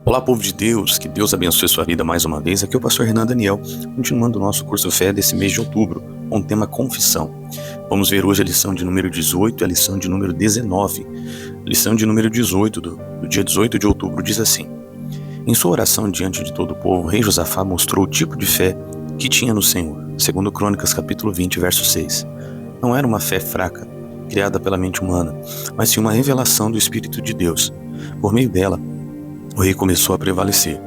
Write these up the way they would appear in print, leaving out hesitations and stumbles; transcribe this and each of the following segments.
Olá, povo de Deus, que Deus abençoe sua vida mais uma vez. Aqui é o pastor Renan Daniel, continuando o nosso curso Fé desse mês de outubro, com o tema Confissão. Vamos ver hoje a lição de número 18 e a lição de número 19. A lição de número 18, do dia 18 de outubro, diz assim: Em sua oração diante de todo o povo, o rei Josafá mostrou o tipo de fé que tinha no Senhor, segundo Crônicas capítulo 20, verso 6. Não era uma fé fraca, criada pela mente humana, mas sim uma revelação do Espírito de Deus. Por meio dela, o rei começou a prevalecer.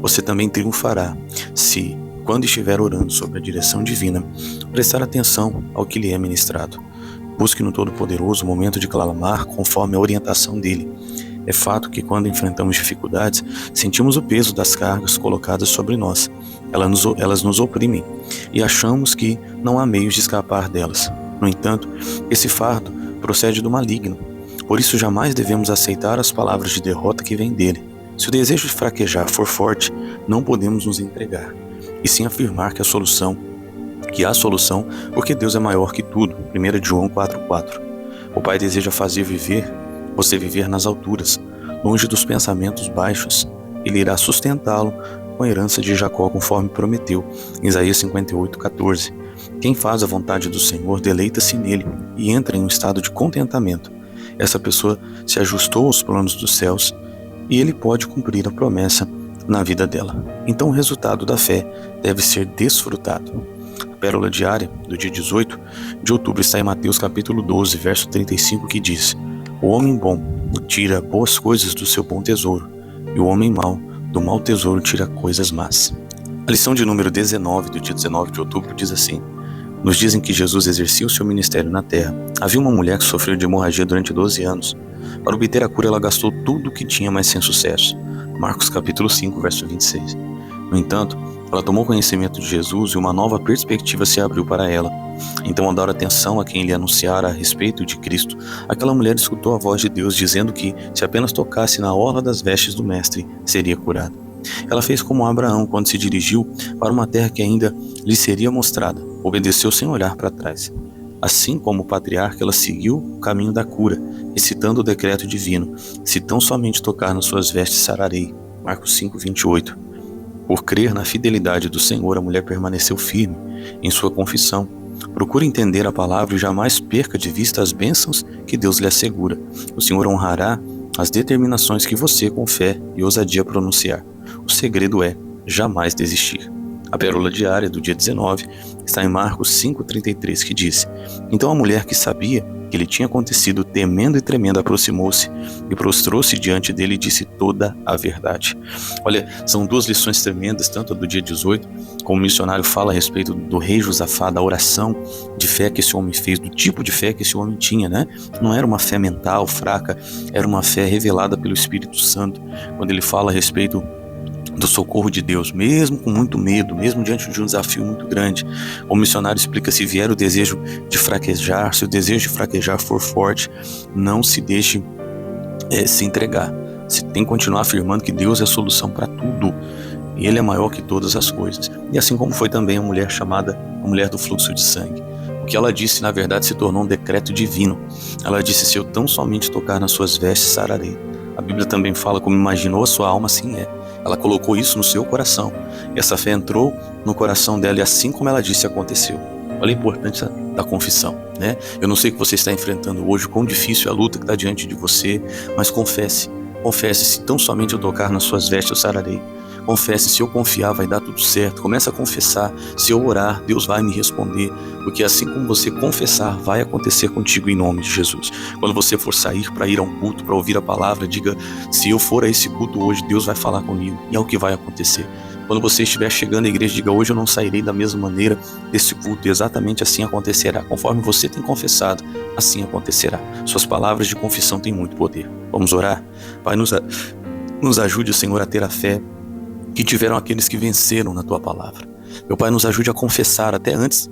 Você também triunfará se, quando estiver orando sob a direção divina, prestar atenção ao que lhe é ministrado. Busque no Todo-Poderoso o momento de clamar conforme a orientação dele. É fato que quando enfrentamos dificuldades, sentimos o peso das cargas colocadas sobre nós. Elas nos oprimem e achamos que não há meios de escapar delas. No entanto, esse fardo procede do maligno. Por isso jamais devemos aceitar as palavras de derrota que vêm dele. Se o desejo de fraquejar for forte, não podemos nos entregar, e sim afirmar que há solução, porque Deus é maior que tudo. 1 João 4,4. O Pai deseja fazer você viver nas alturas, longe dos pensamentos baixos. Ele irá sustentá-lo com a herança de Jacó, conforme prometeu, em Isaías 58,14. Quem faz a vontade do Senhor deleita-se nele e entra em um estado de contentamento. Essa pessoa se ajustou aos planos dos céus e ele pode cumprir a promessa na vida dela. Então o resultado da fé deve ser desfrutado. A pérola diária do dia 18 de outubro está em Mateus capítulo 12, verso 35, que diz: O homem bom tira boas coisas do seu bom tesouro, e o homem mau do mau tesouro tira coisas más. A lição de número 19 do dia 19 de outubro diz assim: Nos dias em que Jesus exercia o seu ministério na terra, havia uma mulher que sofreu de hemorragia durante 12 anos. Para obter a cura, ela gastou tudo o que tinha, mas sem sucesso. Marcos capítulo 5, verso 26. No entanto, ela tomou conhecimento de Jesus e uma nova perspectiva se abriu para ela. Então, ao dar atenção a quem lhe anunciara a respeito de Cristo, aquela mulher escutou a voz de Deus dizendo que, se apenas tocasse na orla das vestes do Mestre, seria curada. Ela fez como Abraão quando se dirigiu para uma terra que ainda lhe seria mostrada. Obedeceu sem olhar para trás. Assim como o patriarca, ela seguiu o caminho da cura, recitando o decreto divino: se tão somente tocar nas suas vestes, sararei. Marcos 5, 28. Por crer na fidelidade do Senhor, a mulher permaneceu firme em sua confissão. Procure entender a palavra e jamais perca de vista as bênçãos que Deus lhe assegura. O Senhor honrará as determinações que você, com fé e ousadia, pronunciar. O segredo é jamais desistir. A pérola diária do dia 19 está em Marcos 5,33, que diz: Então a mulher, que sabia que lhe tinha acontecido, temendo e tremendo, aproximou-se e prostrou-se diante dele e disse toda a verdade. Olha, são duas lições tremendas, tanto a do dia 18, como o missionário fala a respeito do rei Josafá, da oração de fé que esse homem fez, do tipo de fé que esse homem tinha, né? Não era uma fé mental, fraca, era uma fé revelada pelo Espírito Santo. Quando ele fala a respeito do socorro de Deus, mesmo com muito medo, mesmo diante de um desafio muito grande. O missionário explica: se vier o desejo de fraquejar, se o desejo de fraquejar for forte, não se deixe se entregar. Você tem que continuar afirmando que Deus é a solução para tudo, e Ele é maior que todas as coisas. E assim como foi também a mulher chamada a mulher do fluxo de sangue. O que ela disse, na verdade, se tornou um decreto divino. Ela disse: se eu tão somente tocar nas suas vestes, sararei. A Bíblia também fala: como imaginou a sua alma, assim é. Ela colocou isso no seu coração. E essa fé entrou no coração dela e assim como ela disse, aconteceu. Olha a importância da confissão, né? Eu não sei o que você está enfrentando hoje, quão difícil é a luta que está diante de você, mas confesse. Confesse: se tão somente eu tocar nas suas vestes, eu sararei. Confesse: se eu confiar, vai dar tudo certo. Comece a confessar: se eu orar, Deus vai me responder. Porque assim como você confessar, vai acontecer contigo em nome de Jesus. Quando você for sair para ir a um culto, para ouvir a palavra, diga: se eu for a esse culto hoje, Deus vai falar comigo. E é o que vai acontecer. Quando você estiver chegando à igreja, diga: hoje eu não sairei da mesma maneira desse culto. E exatamente assim acontecerá. Conforme você tem confessado, assim acontecerá. Suas palavras de confissão têm muito poder. Vamos orar? Pai, nos ajude, Senhor, a ter a fé que tiveram aqueles que venceram na Tua palavra. Meu Pai, nos ajude a confessar até antes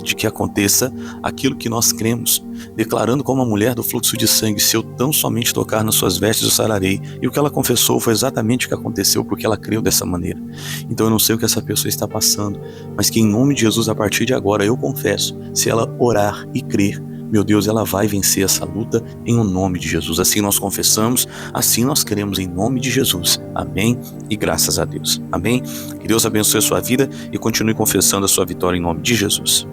de que aconteça aquilo que nós cremos, declarando como a mulher do fluxo de sangue: se eu tão somente tocar nas suas vestes, eu sararei. E o que ela confessou foi exatamente o que aconteceu, porque ela creu dessa maneira. Então eu não sei o que essa pessoa está passando, mas que em nome de Jesus, a partir de agora, eu confesso: se ela orar e crer, meu Deus, ela vai vencer essa luta em o nome de Jesus. Assim nós confessamos, assim nós queremos em nome de Jesus. Amém e graças a Deus. Amém? Que Deus abençoe a sua vida e continue confessando a sua vitória em nome de Jesus.